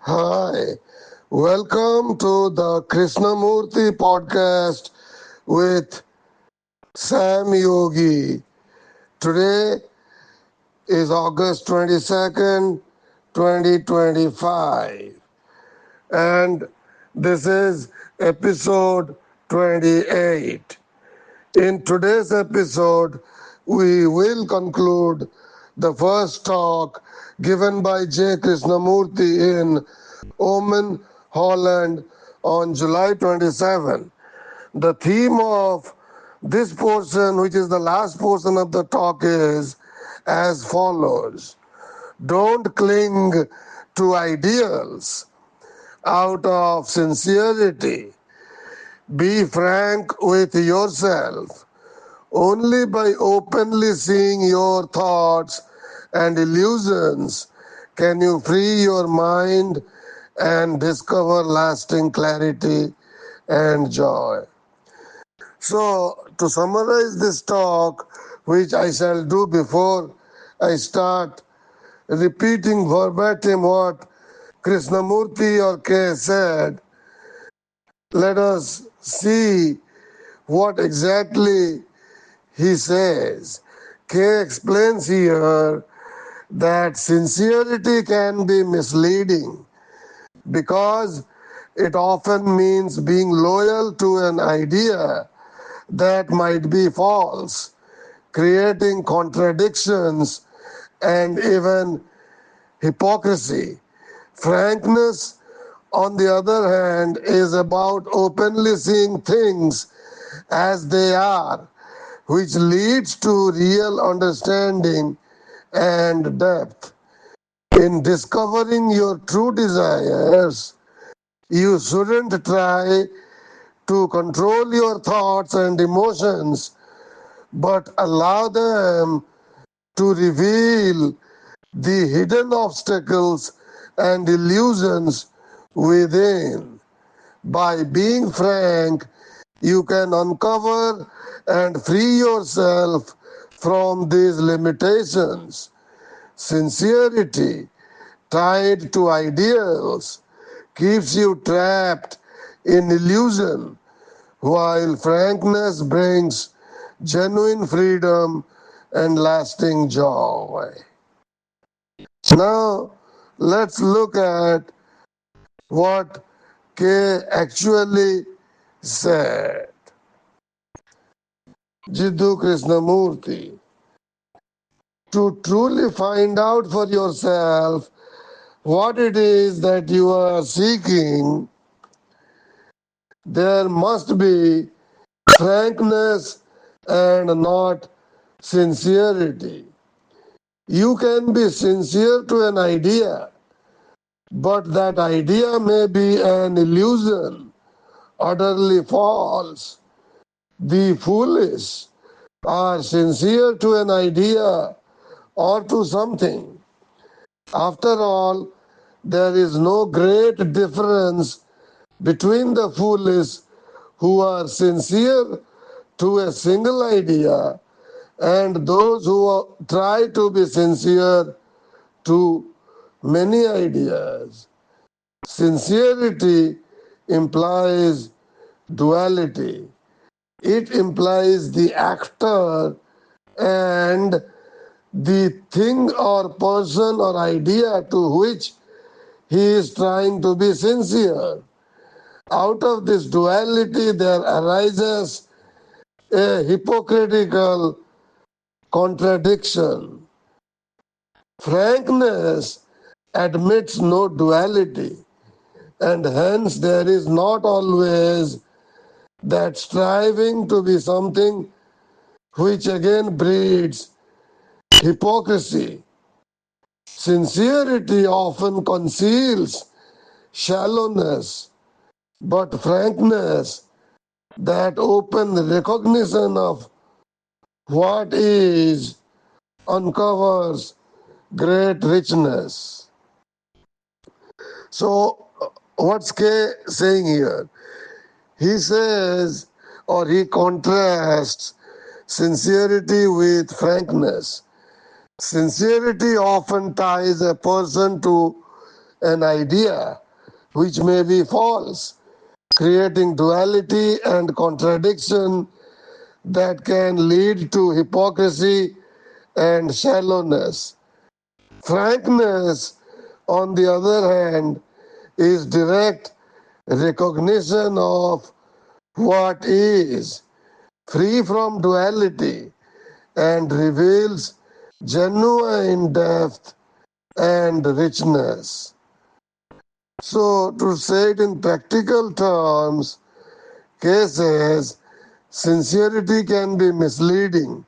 Hi, welcome to the Krishnamurti podcast with Sam Yogi. Today is August 22nd, 2025, and this is episode 28. In today's episode, we will conclude the first talk given by J. Krishnamurti in Ommen, Holland on July 27. The theme of this portion, which is the last portion of the talk, is as follows: don't cling to ideals out of sincerity. Be frank with yourself. Only by openly seeing your thoughts and illusions can you free your mind and discover lasting clarity and joy. So, to summarize this talk, which I shall do before I start repeating verbatim what Krishnamurti or K said, let us see what exactly he says. K explains here that sincerity can be misleading because it often means being loyal to an idea that might be false, creating contradictions and even hypocrisy. Frankness, on the other hand, is about openly seeing things as they are, which leads to real understanding and depth. In discovering your true desires, you shouldn't try to control your thoughts and emotions, but allow them to reveal the hidden obstacles and illusions within. By being frank, you can uncover and free yourself from these limitations. Sincerity, tied to ideals, keeps you trapped in illusion, while frankness brings genuine freedom and lasting joy. Now, let's look at what K actually said. Jiddu Krishnamurti. To truly find out for yourself what it is that you are seeking, there must be frankness and not sincerity. You can be sincere to an idea, but that idea may be an illusion, utterly false. The foolish are sincere to an idea or to something. After all, there is no great difference between the foolish who are sincere to a single idea and those who try to be sincere to many ideas. Sincerity implies duality. It implies the actor and the thing or person or idea to which he is trying to be sincere. Out of this duality, there arises a hypocritical contradiction. Frankness admits no duality, and hence there is not always that striving to be something which again breeds hypocrisy. Sincerity often conceals shallowness, but frankness, that open recognition of what is, uncovers great richness. So, what's K saying here? He says, or he contrasts sincerity with frankness. Sincerity often ties a person to an idea which may be false, creating duality and contradiction that can lead to hypocrisy and shallowness. Frankness, on the other hand, is direct recognition of what is, free from duality, and reveals genuine depth and richness. So, to say it in practical terms, cases, sincerity can be misleading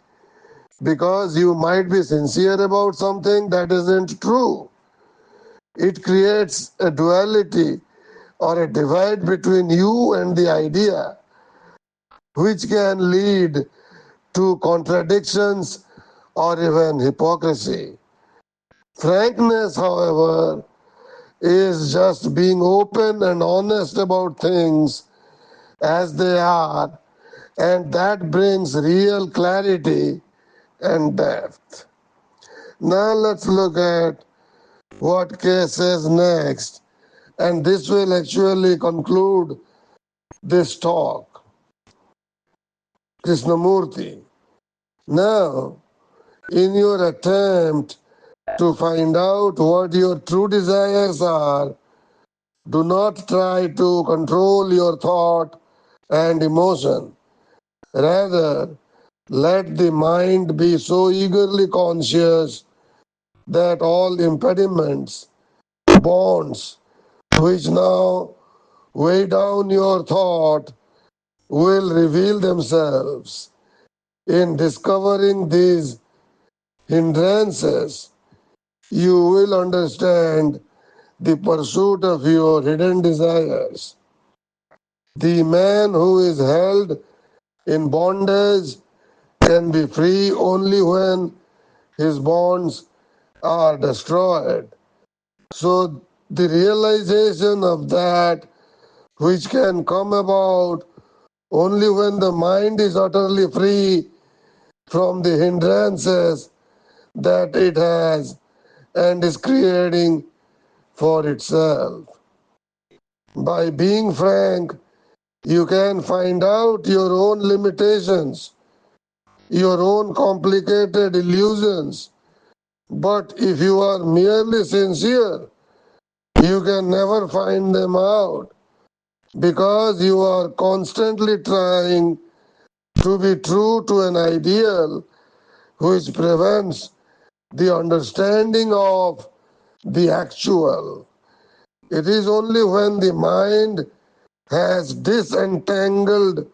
because you might be sincere about something that isn't true. It creates a duality or a divide between you and the idea, which can lead to contradictions or even hypocrisy. Frankness, however, is just being open and honest about things as they are, and that brings real clarity and depth. Now let's look at what K says next, and this will actually conclude this talk. Krishnamurti. Now, in your attempt to find out what your true desires are, do not try to control your thought and emotion. Rather, let the mind be so eagerly conscious that all impediments, bonds, which now weigh down your thought, will reveal themselves. In discovering these hindrances, you will understand the pursuit of your hidden desires. The man who is held in bondage can be free only when his bonds are destroyed. So, the realization of that which can come about only when the mind is utterly free from the hindrances that it has and is creating for itself. By being frank, you can find out your own limitations, your own complicated illusions. But if you are merely sincere, you can never find them out because you are constantly trying to be true to an ideal which prevents the understanding of the actual. It is only when the mind has disentangled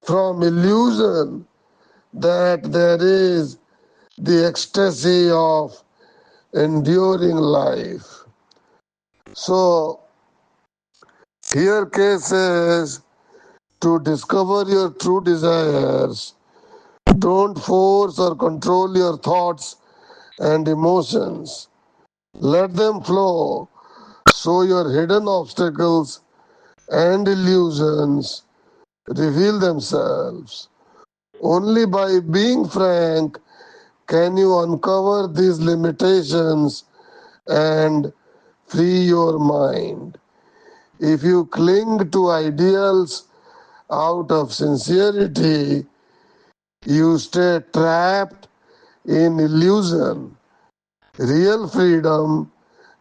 from illusion that there is the ecstasy of enduring life. So, here case says to discover your true desires, don't force or control your thoughts and emotions. Let them flow so your hidden obstacles and illusions reveal themselves. Only by being frank can you uncover these limitations and free your mind. If you cling to ideals out of sincerity, you stay trapped in illusion. Real freedom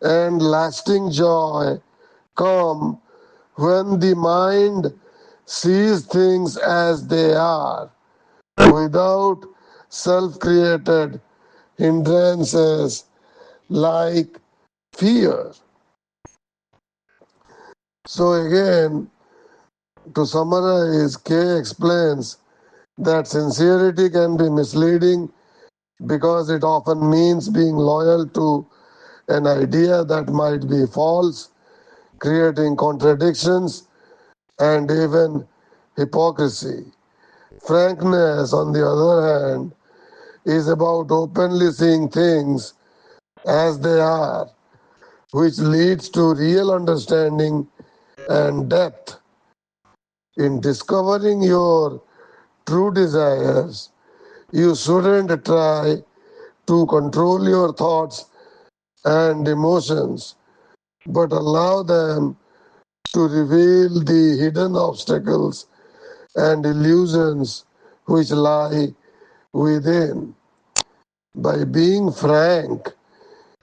and lasting joy come when the mind sees things as they are, without self created hindrances like fear. So, again, to summarize, K explains that sincerity can be misleading because it often means being loyal to an idea that might be false, creating contradictions and even hypocrisy. Frankness, on the other hand, is about openly seeing things as they are, which leads to real understanding and depth. In discovering your true desires, you shouldn't try to control your thoughts and emotions. but allow them to reveal the hidden obstacles and illusions which lie within. By being frank,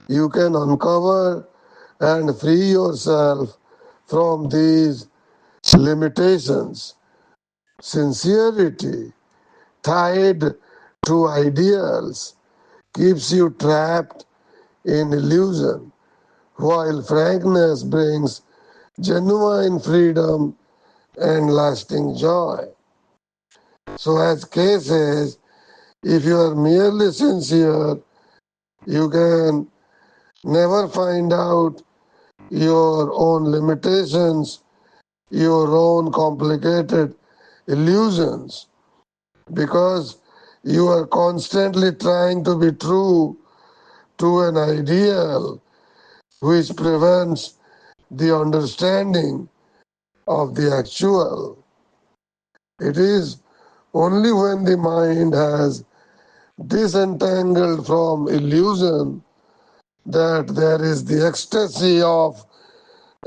you can uncover and free yourself from these limitations. Sincerity, tied to ideals, keeps you trapped in illusion, while frankness brings genuine freedom and lasting joy. So, as Kay says, if you are merely sincere, you can never find out your own limitations, your own complicated illusions, because you are constantly trying to be true to an ideal which prevents the understanding of the actual. It is only when the mind has disentangled from illusion that there is the ecstasy of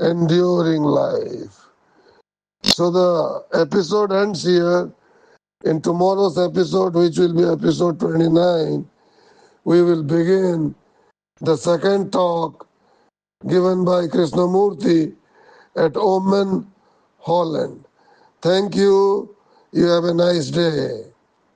enduring life. So the episode ends here. In tomorrow's episode, which will be episode 29, we will begin the second talk given by Krishnamurti at Ommen, Holland. Thank you. You have a nice day.